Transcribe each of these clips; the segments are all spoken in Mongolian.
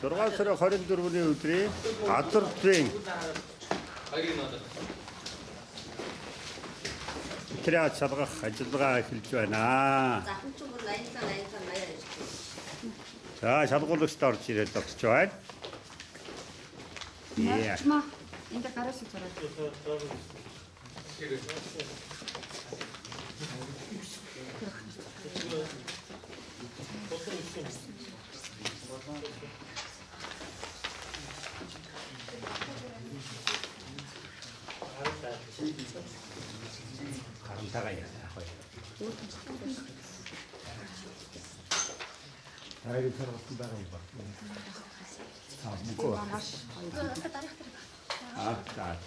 6 сарын 24-ний өдрийн газар зүйн материал шалгах ажиллагаа эхэлж байна. За хүнчүүр лайнтаа маяа. За шалгуулагчд орж ирээд зогсож байна. Яа. Маа энэ гараас ирээд. 가름타가 있어요. 아이고 저러 쓰다가 이거. 아 무거워. 아, 자.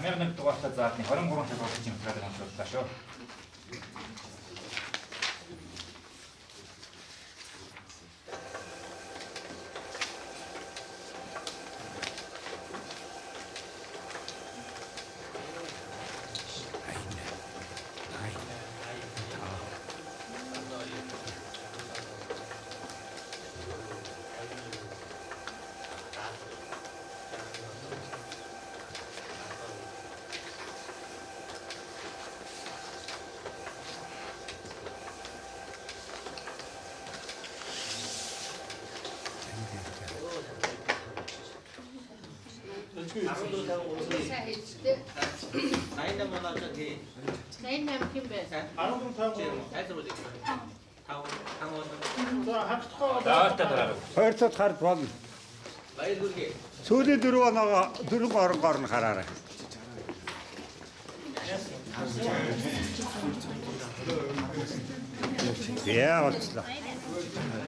Америкт дугаартаа заадны 23 шалгуулагч имплагийг хамрууллаа шүү. Хоёр цад хард болно. Сүүлийн 4 оноогоо 4 оронгоор нь хараарай. Яа болчихлоо.